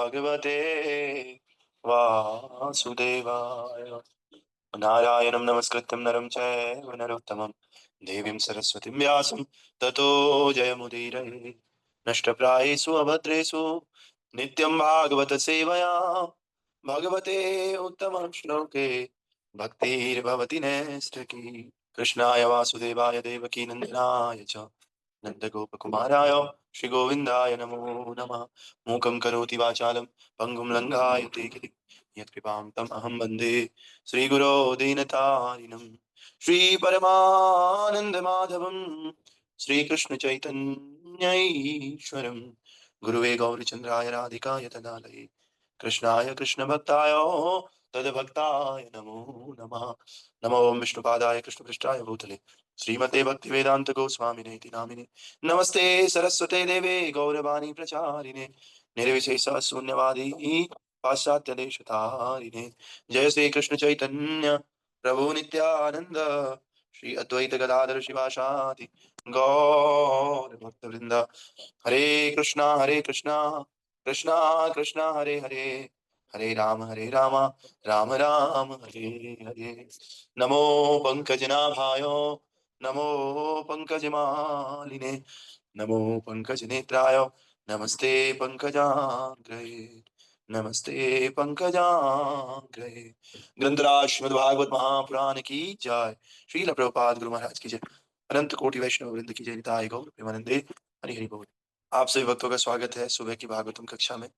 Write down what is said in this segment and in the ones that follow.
भगवते वासुदेवाय। नारायणं नमस्कृत्यं नरं चैव नरोत्तमं देवीं सरस्वतीं व्यासं ततो जयमुदीरये। नष्टप्रायेषु अभद्रेषु नित्यं भागवत सेवया भगवते उत्तमं श्लोके भक्तिर्भवति नैष्ठिकी। कृष्णाय वासुदेवाय देवकी नन्दनाय च नन्दगोपकुमाराय श्रीगोविन्दाय नमो नमः। मूकं करोति वाचालं पङ्गुं लङ्घयते गिरिं यत्कृपां तम् अहं वन्दे श्रीगुरो दीनतारिणं। श्रीपरमानन्दमाधवं श्रीकृष्णचैतन्यैश्वरं गुरुवे गौरचन्द्राय राधिकाय तदालये कृष्णाय कृष्णभक्ताय तद्भक्ताय नमो नमः। नमो ओं विष्णुपादाय कृष्णपृष्ठाय भूतले श्रीमते भक्तिवेदांत गोस्वामिने इति नामिने। नमस्ते सरस्वते देवे गौरवाणी प्रचारिणे निर्विशेष शून्यवादी पाश्चात्य देशतारिणे। जय श्री कृष्ण चैतन्य प्रभु नित्यानंद श्री अद्वैत गदाधर शिवासादि गौर भक्त वृंद। हरे कृष्णा कृष्णा कृष्णा हरे हरे हरे राम राम राम हरे हरे। नमो पंकजनाभाय नमो पंकजमालिने नमो पंकजनेत्राय नमस्ते पंकजाग्रये नमस्ते पंकजाग्रये। ग्रंथराज श्रीमद् भागवत महापुराण की जय। श्रील प्रभुपाद गुरु महाराज की जय। अनंत कोटि वैष्णव वृंद की जय। निताय गौर प्रेमानंदे हरि हरि बोल। आप सभी भक्तों का स्वागत है सुबह की भागवतम कक्षा में।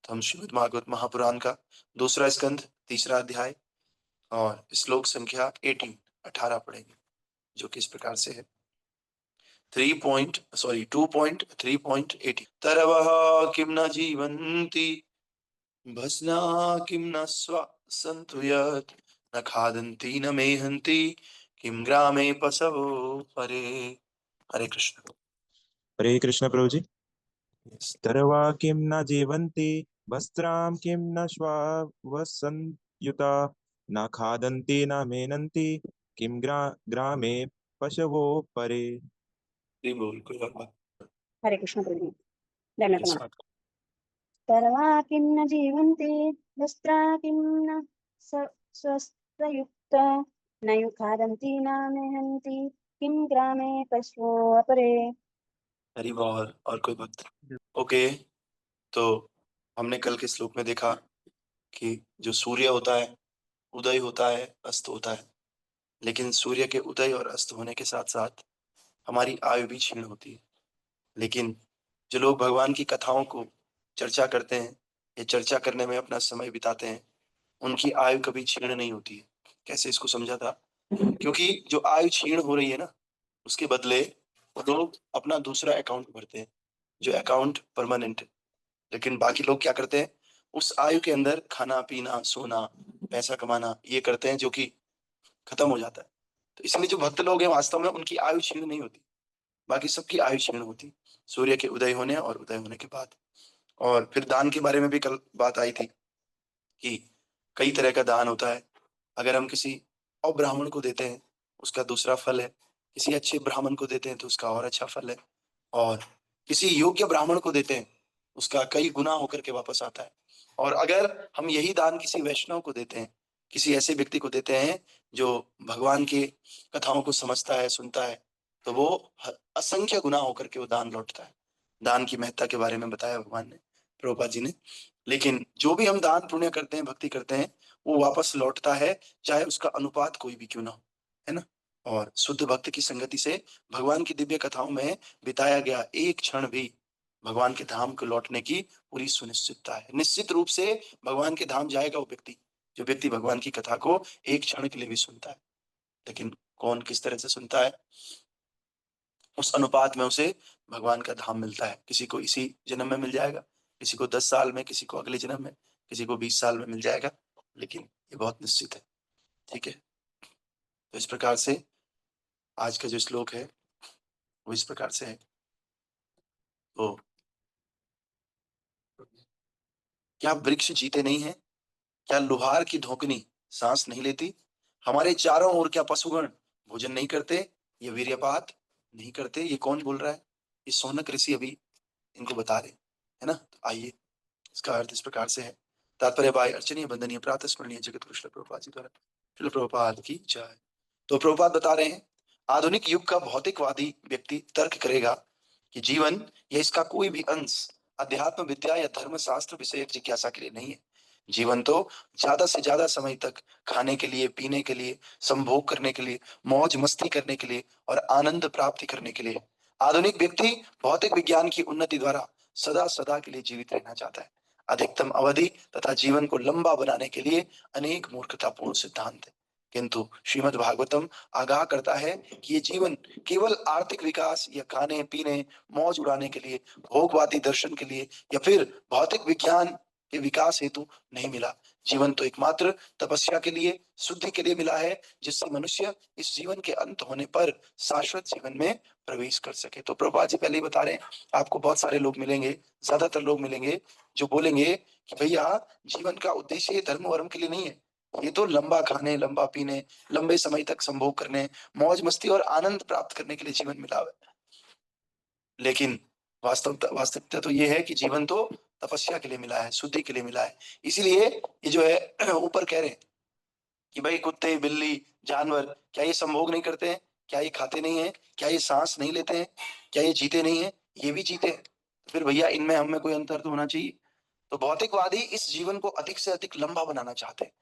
तो हम श्रीमद् भागवत महापुराण का दूसरा स्कंध तीसरा अध्याय और श्लोक संख्या 18 पढ़ेंगे, जो कि इस प्रकार से है 2.3.18। तरवः किं न जीवन्ति भस्ना किं न सन्तु यत् न खादन्ति न मेहन्ति किं ग्रामे पशवो परे। हरे कृष्ण। हरे कृष्ण प्रभु जी। तरवा किं न जीवन्ति वस्त्रां किं न श्वावसंयुता न खादन्ति न मेनन्ति किं ग्रामे पशवो परे। बोल कोई और बात। हरे कृष्ण प्रभु तरवा किं न जीवन्ति वस्त्रा किं न स्वस्त्रयुक्ता न खादन्ति न मेहन्ति किं ग्रामे पशवो अपरे। हरि बोल और कोई बात। ओके, तो हमने कल के श्लोक में देखा कि जो सूर्य होता है उदय होता है अस्त होता है, लेकिन सूर्य के उदय और अस्त होने के साथ साथ हमारी आयु भी क्षीण होती है। लेकिन जो लोग भगवान की कथाओं को चर्चा करते हैं या चर्चा करने में अपना समय बिताते हैं, उनकी आयु कभी क्षीण नहीं होती है। कैसे इसको समझा था? क्योंकि जो आयु क्षीण हो रही है ना, उसके बदले वो लोग अपना दूसरा अकाउंट भरते हैं, जो अकाउंट परमानेंट है। लेकिन बाकी लोग क्या करते हैं, उस आयु के अंदर खाना पीना सोना पैसा कमाना ये करते हैं, जो कि खत्म हो जाता है। तो इसलिए जो भक्त लोग हैं वास्तव में उनकी आयु क्षीण नहीं होती, बाकी सबकी आयु क्षीण होती सूर्य के उदय होने और उदय होने के बाद। और फिर दान के बारे में भी कल बात आई थी कि कई तरह का दान होता है। अगर हम किसी अब्राह्मण को देते हैं उसका दूसरा फल है, किसी अच्छे ब्राह्मण को देते हैं तो उसका और अच्छा फल है, और किसी योग्य ब्राह्मण को देते हैं उसका कई गुना होकर के वापस आता है। और अगर हम यही दान किसी वैष्णव को देते हैं, किसी ऐसे व्यक्ति को देते हैं जो भगवान की कथाओं को समझता है सुनता है, तो वो असंख्य गुना होकर के वो दान लौटता है। दान की महत्ता के बारे में बताया भगवान ने, प्रभुपाद जी ने। लेकिन जो भी हम दान पुण्य करते हैं भक्ति करते हैं वो वापस लौटता है, चाहे उसका अनुपात कोई भी क्यों ना हो, है ना। और शुद्ध भक्त की संगति से भगवान की दिव्य कथाओं में बिताया गया एक क्षण भी भगवान के धाम को लौटने की पूरी सुनिश्चितता है। निश्चित रूप से भगवान के धाम जाएगा वो व्यक्ति, जो व्यक्ति भगवान की कथा को एक क्षण के लिए भी सुनता है। लेकिन कौन किस तरह से सुनता है, उस अनुपात में उसे भगवान का धाम मिलता है। किसी को इसी जन्म में मिल जाएगा, किसी को 10 साल में, किसी को अगले जन्म में, किसी को 20 साल में मिल जाएगा, लेकिन ये बहुत निश्चित है। ठीक है, तो इस प्रकार से आज का जो श्लोक है वो इस प्रकार से है। तो क्या वृक्ष जीते नहीं है? क्या लोहार की धोकनी सांस नहीं लेती? हमारे चारों ओर क्या पशुगण भोजन नहीं करते? ये वीर्यपात नहीं करते? ये कौन बोल रहा है? ये सौनक ऋषि अभी इनको बता रहे, है ना। तो आइए इसका अर्थ इस प्रकार से है। तात्पर्य बाय अर्चनीय बंदनीय प्रातः स्मरणीय जगत गुरु श्रील प्रभुपाद जी द्वारा। श्रील प्रभुपाद की जय। तो प्रभुपाद बता रहे हैं आधुनिक युग का भौतिकवादी व्यक्ति तर्क करेगा कि जीवन या इसका कोई भी अंश अध्यात्म विद्या या धर्म शास्त्र विषय जिज्ञासा के लिए नहीं है। जीवन तो ज्यादा से ज्यादा समय तक खाने के लिए, पीने के लिए, संभोग करने के लिए, मौज मस्ती करने के लिए और आनंद प्राप्ति करने के लिए। आधुनिक व्यक्ति भौतिक विज्ञान की उन्नति द्वारा सदा सदा के लिए जीवित रहना चाहता है। अधिकतम अवधि तथा जीवन को लंबा बनाने के लिए अनेक मूर्खतापूर्ण सिद्धांत है। किंतु श्रीमद् भागवतम आगाह करता है कि ये जीवन केवल आर्थिक विकास या खाने पीने, मौज उड़ाने के लिए, भोगवादी दर्शन के लिए या फिर भौतिक विज्ञान के विकास हेतु नहीं मिला। जीवन तो एकमात्र तपस्या के लिए, शुद्धि के लिए मिला है, जिससे मनुष्य इस जीवन के अंत होने पर शाश्वत जीवन में प्रवेश कर सके। तो प्रभुपाद जी पहले ही बता रहे हैं, आपको बहुत सारे लोग मिलेंगे, ज्यादातर लोग मिलेंगे जो बोलेंगे कि भैया जीवन का उद्देश्य धर्म वर्म के लिए नहीं है, ये तो लंबा खाने, लंबा पीने, लंबे समय तक संभोग करने, मौज मस्ती और आनंद प्राप्त करने के लिए जीवन मिला है। लेकिन वास्तविकता तो ये है कि जीवन तो तपस्या के लिए मिला है, शुद्धि के लिए मिला है। इसीलिए ये जो है ऊपर कह रहे हैं कि भाई कुत्ते, बिल्ली, जानवर क्या ये संभोग नहीं करते हैं? क्या ये खाते नहीं है? क्या ये सांस नहीं लेते हैं? क्या ये जीते नहीं है? ये भी जीते हैं। फिर भैया इनमें हम में कोई अंतर तो होना चाहिए। तो भौतिकवादी इस जीवन को अधिक से अधिक लंबा बनाना चाहते हैं,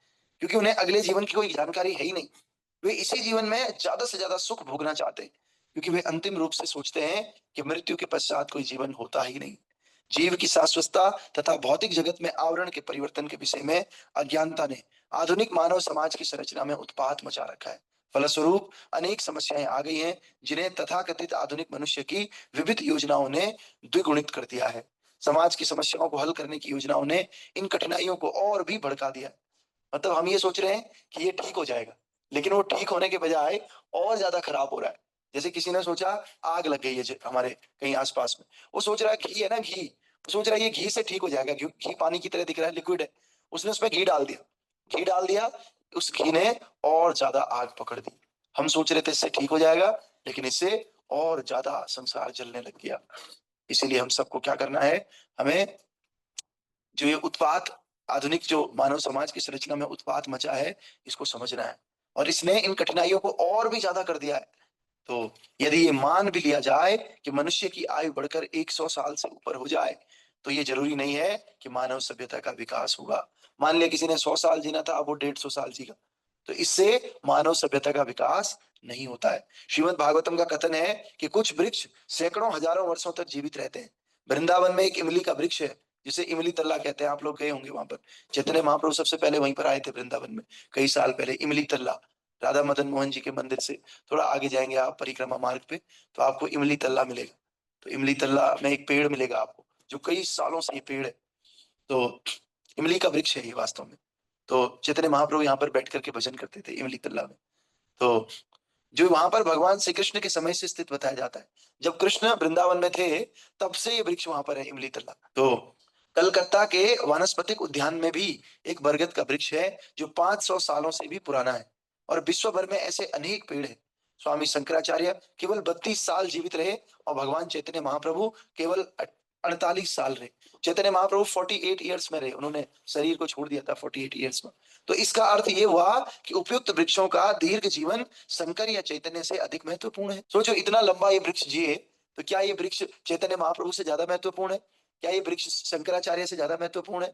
क्योंकि उन्हें अगले जीवन की कोई जानकारी है ही नहीं। वे इसी जीवन में ज्यादा से ज्यादा सुख भोगना चाहते हैं, क्योंकि वे अंतिम रूप से सोचते हैं कि मृत्यु के पश्चात कोई जीवन होता ही नहीं। जीव की शाश्वतता तथा भौतिक जगत में आवरण के परिवर्तन के विषय में अज्ञानता ने आधुनिक मानव समाज की संरचना में उत्पात मचा रखा है। फलस्वरूप अनेक समस्याएं आ गई हैं, जिन्हें तथाकथित आधुनिक मनुष्य की विविध योजनाओं ने द्विगुणित कर दिया है। समाज की समस्याओं को हल करने की योजनाओं ने इन कठिनाइयों को और भी भड़का दिया। मतलब हम ये सोच रहे हैं कि ये ठीक हो जाएगा, लेकिन वो ठीक होने के बजाय और ज्यादा खराब हो रहा है। जैसे किसी ने सोचा आग लग गई है हमारे कहीं आसपास में, वो सोच रहा है घी है ना, घी, वो सोच रहा है ये घी से ठीक हो जाएगा, घी पानी की तरह दिख रहा है, लिक्विड है। उसने उसमें घी डाल दिया, घी डाल दिया, उस घी ने और ज्यादा आग पकड़ दी। हम सोच रहे थे इससे ठीक हो जाएगा, लेकिन इससे और ज्यादा संसार जलने लग गया। इसीलिए हम सबको क्या करना है, हमें जो ये उत्पात, आधुनिक जो मानव समाज की संरचना में उत्पात मचा है, इसको समझना है। और इसने इन कठिनाइयों को और भी ज्यादा कर दिया है। तो यदि ये मान भी लिया जाए कि मनुष्य की आयु बढ़कर 100 साल से ऊपर हो जाए, तो ये जरूरी नहीं है कि मानव सभ्यता का विकास होगा। मान लिया किसी ने 100 साल जीना था, अब वो 150 साल जीगा, तो इससे मानव सभ्यता का विकास नहीं होता है। श्रीमद् भागवतम का कथन है कि कुछ वृक्ष सैकड़ों हजारों वर्षों तक जीवित रहते हैं। वृंदावन में एक इमली का वृक्ष है, जिसे इमली तल्ला कहते हैं। आप लोग गए होंगे वहां पर। चैतन्य महाप्रभु सबसे पहले वहीं पर आए थे वृंदावन में, कई साल पहले। इमली तल्ला, राधा मदन मोहन जी के मंदिर से थोड़ा आगे जाएंगे आप परिक्रमा मार्ग पे, तो आपको इमली तल्ला मिलेगा। तो इमली तल्ला में एक पेड़ मिलेगा आपको, जो कई सालों से ये पेड़ है। तो इमली का वृक्ष है ये वास्तव में। तो चैतन्य महाप्रभु यहाँ पर बैठ करके भजन करते थे इमली तल्ला में। तो जो वहां पर भगवान श्री कृष्ण के समय से स्थित बताया जाता है। जब कृष्ण वृंदावन में थे, तब से ये वृक्ष वहां पर है, इमली तल्ला। तो कलकत्ता के वानस्पतिक उद्यान में भी एक बरगद का वृक्ष है, जो 500 सालों से भी पुराना है। और विश्व भर में ऐसे अनेक पेड़ हैं। स्वामी शंकराचार्य केवल 32 साल जीवित रहे, और भगवान चैतन्य महाप्रभु केवल 48 साल रहे। चैतन्य महाप्रभु 48 ईयर्स में रहे, उन्होंने शरीर को छोड़ दिया था 48 ईयर्स में। तो इसका अर्थ ये हुआ कि उपयुक्त वृक्षों का दीर्घ जीवन शंकर या चैतन्य से अधिक महत्वपूर्ण है। सोचो इतना लंबा ये वृक्ष जिए, तो क्या ये वृक्ष चैतन्य महाप्रभु से ज्यादा महत्वपूर्ण है? क्या ये वृक्ष शंकराचार्य से ज्यादा महत्वपूर्ण है?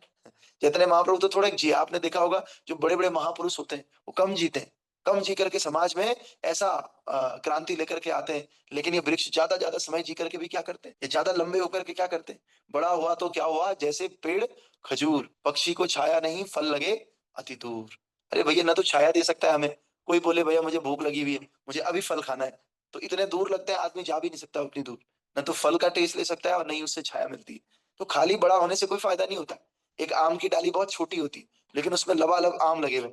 चैतन्य महाप्रभु तो थोड़ा जिए। आपने देखा होगा जो बड़े बड़े महापुरुष होते हैं वो कम जीते हैं, कम जी करके समाज में ऐसा क्रांति लेकर के आते हैं। लेकिन ये वृक्ष ज्यादा ज्यादा समय जी करके भी क्या करते हैं, ये ज्यादा लंबे होकर के क्या करते हैं, बड़ा हुआ तो क्या हुआ, जैसे पेड़ खजूर, पक्षी को छाया नहीं, फल लगे अति दूर। अरे भैया ना तो छाया दे सकता है हमें, कोई बोले भैया मुझे भूख लगी हुई है, मुझे अभी फल खाना है, तो इतने दूर लगते हैं, आदमी जा भी नहीं सकता उतनी दूर। ना तो फल का टेस्ट ले सकता है और नहीं उससे छाया मिलती है। तो खाली बड़ा होने से कोई फायदा नहीं होता। एक आम की डाली बहुत छोटी होती, लेकिन उसमें लबालब आम लगे हुए,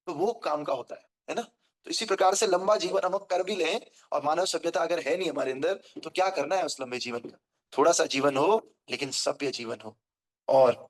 तो वो काम का होता है ना। तो इसी प्रकार से लंबा जीवन हम कर भी लें, और मानव सभ्यता अगर है नहीं हमारे अंदर, तो क्या करना है उस लंबे जीवन का? थोड़ा सा जीवन हो, लेकिन सभ्य जीवन हो। और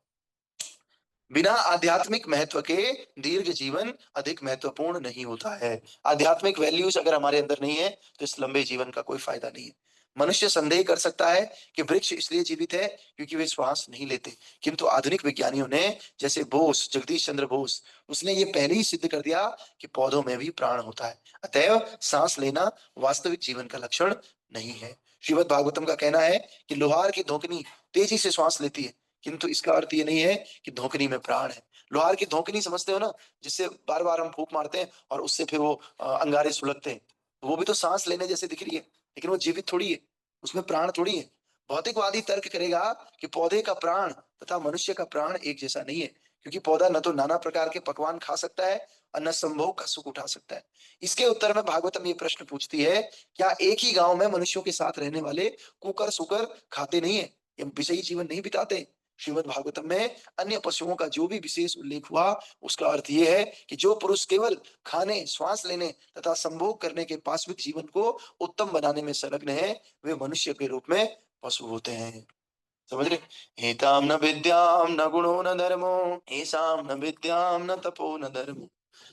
बिना आध्यात्मिक महत्व के दीर्घ जीवन अधिक महत्वपूर्ण नहीं होता है। आध्यात्मिक वैल्यूज अगर हमारे अंदर नहीं है, तो इस लंबे जीवन का कोई फायदा नहीं है। मनुष्य संदेह कर सकता है कि वृक्ष इसलिए जीवित है क्योंकि वे श्वास नहीं लेते, किंतु आधुनिक विज्ञानियों ने, जैसे बोस, जगदीश चंद्र बोस, उसने ये पहले ही सिद्ध कर दिया कि पौधों में भी प्राण होता है। अतएव सांस लेना वास्तविक जीवन का लक्षण नहीं है। श्रीमद् भागवतम का कहना है कि लोहार की धोकनी तेजी से श्वास लेती है, किंतु इसका अर्थ ये नहीं है कि धोकनी में प्राण है। लोहार की धोकनी समझते हो ना, जिससे बार बार हम फूंक मारते हैं और उससे फिर वो अंगारे सुलगते हैं, वो भी तो सांस लेने जैसे दिख रही है, लेकिन वो जीवित थोड़ी है, उसमें प्राण थोड़ी है। भौतिकवादी तर्क करेगा कि पौधे का प्राण तथा मनुष्य का प्राण एक जैसा नहीं है, क्योंकि पौधा न तो नाना प्रकार के पकवान खा सकता है और न संभोग का सुख उठा सकता है। इसके उत्तर में भागवतम ये प्रश्न पूछती है, क्या एक ही गांव में मनुष्यों के साथ रहने वाले कुकर सुकर खाते नहीं है, ये विषयी जीवन नहीं बिताते? श्रीमद् भागवतम में अन्य पशुओं का जो भी विशेष उल्लेख हुआ, उसका अर्थ यह है कि जो पुरुष केवल खाने, श्वास लेने तथा संभोग करने के पाश्विक जीवन को उत्तम बनाने में संलग्न है, वे मनुष्य के रूप में पशु होते हैं। समझ रहे? एताम न विद्याम न गुणो न धर्मो, ऐसाम न विद्याम न तपो न धर्मो,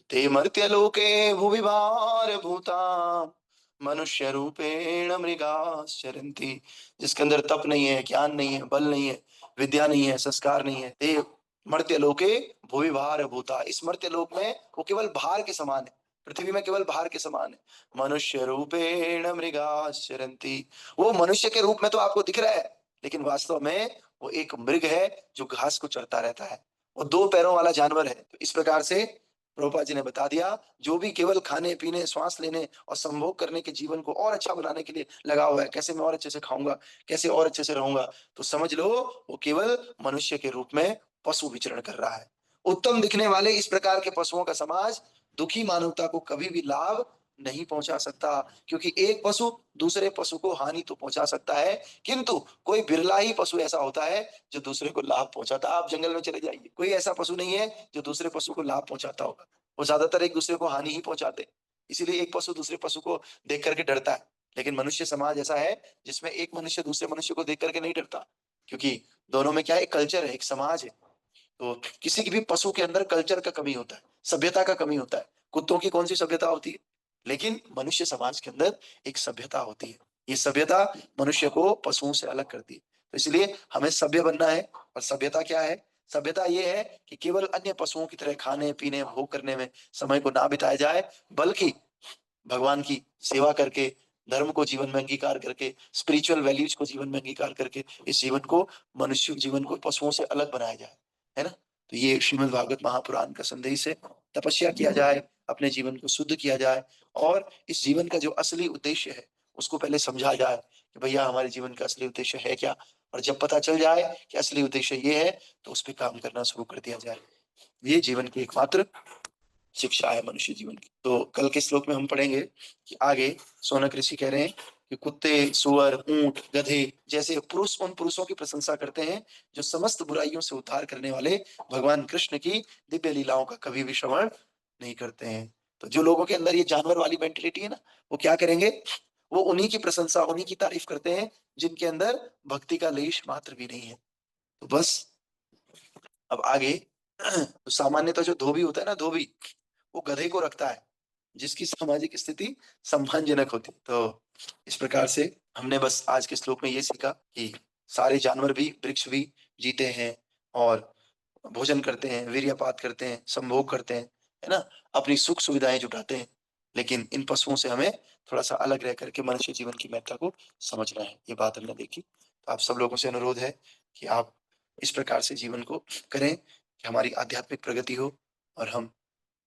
ते मर्त्य लोके भुवि भार भूता मनुष्य रूपेण मृगाश्चरन्ति। जिसके अंदर तप नहीं है, ज्ञान नहीं है, बल नहीं है, विद्या नहीं है, संस्कार नहीं है, ते मर्त्य लोके भुवि भार भूता, इस मर्त्य लोक में वो केवल भार के समान है, पृथ्वी में केवल भार के समान है। मनुष्य रूपेण मृगाश्चरन्ति, वो मनुष्य के रूप में तो आपको दिख रहा है, लेकिन वास्तव में वो एक मृग है जो घास को चरता रहता है, वो दो पैरों वाला जानवर है। तो इस प्रकार से प्रभुपाद जी ने बता दिया, जो भी केवल खाने पीने, श्वास लेने और संभोग करने के जीवन को और अच्छा बनाने के लिए लगा हुआ है, कैसे मैं और अच्छे से खाऊंगा, कैसे और अच्छे से रहूंगा, तो समझ लो वो केवल मनुष्य के रूप में पशु विचरण कर रहा है। उत्तम दिखने वाले इस प्रकार के पशुओं का समाज दुखी मानवता को कभी भी लाभ नहीं पहुंचा सकता, क्योंकि एक पशु दूसरे पशु को हानि तो पहुंचा सकता है, किंतु कोई बिरला ही पशु ऐसा होता है जो दूसरे को लाभ पहुंचाता। आप जंगल में चले जाइए, कोई ऐसा पशु नहीं है जो दूसरे पशु को लाभ पहुंचाता होगा, वो ज्यादातर एक दूसरे को हानि ही पहुंचाते। इसीलिए एक पशु दूसरे पशु को देख करके डरता है, लेकिन मनुष्य समाज ऐसा है जिसमें एक मनुष्य दूसरे मनुष्य को देख करके नहीं डरता, क्योंकि दोनों में क्या है, एक कल्चर है, एक समाज है। तो किसी की भी पशु के अंदर कल्चर का कमी होता है, सभ्यता का कमी होता है। कुत्तों की कौन सी सभ्यता होती है, लेकिन मनुष्य समाज के अंदर एक सभ्यता होती है। ये सभ्यता मनुष्य को पशुओं से अलग करती है। तो इसलिए हमें सभ्य बनना है। और सभ्यता क्या है? सभ्यता ये है कि केवल अन्य पशुओं की तरह खाने पीने भोग करने में समय को ना बिताया जाए, बल्कि भगवान की सेवा करके, धर्म को जीवन में अंगीकार करके, स्पिरिचुअल वैल्यूज को जीवन में अंगीकार करके इस जीवन को, मनुष्य जीवन को पशुओं से अलग बनाया जाए, है ना? तो ये श्रीमद् भागवत महापुराण का संदेश है। तपस्या किया जाए, अपने जीवन को शुद्ध किया जाए, और इस जीवन का जो असली उद्देश्य है उसको पहले समझा जाए कि भैया हमारे जीवन का असली उद्देश्य है क्या। और जब पता चल जाए कि असली उद्देश्य ये है, तो उस पर काम करना शुरू कर दिया जाए। ये जीवन की एकमात्र शिक्षा है मनुष्य जीवन की। तो कल के श्लोक में हम पढ़ेंगे कि आगे शौनक ऋषि कह रहे हैं कि कुत्ते, सुअर, ऊंट, गधे जैसे पुरुष उन पुरुषों की प्रशंसा करते हैं जो समस्त बुराइयों से उद्धार करने वाले भगवान कृष्ण की दिव्य लीलाओं का कभी भी श्रवण नहीं करते हैं। तो जो लोगों के अंदर ये जानवर वाली मेंटेलिटी है ना, वो क्या करेंगे? वो उन्हीं की प्रशंसा, उन्हीं की तारीफ करते हैं जिनके अंदर भक्ति का लेश मात्र भी नहीं है। तो बस अब आगे तो सामान्यतः जो धोबी होता है ना, धोबी, वो गधे को रखता है जिसकी सामाजिक स्थिति सम्मानजनक होती। तो इस प्रकार से हमने बस आज के श्लोक में ये सीखा कि सारे जानवर भी, वृक्ष भी जीते हैं और भोजन करते हैं, वीर्यपात करते हैं, संभोग करते हैं, है ना, अपनी सुख सुविधाएं जुटाते हैं, लेकिन इन पशुओं से हमें थोड़ा सा अलग रह करके मनुष्य जीवन की महत्ता को समझना है। ये बात हमने देखी। तो आप सब लोगों से अनुरोध है कि आप इस प्रकार से जीवन को करें कि हमारी आध्यात्मिक प्रगति हो और हम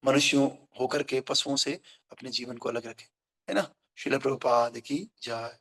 मनुष्यों होकर के पशुओं से अपने जीवन को अलग रखें, है ना? श्रील प्रभुपाद की जय।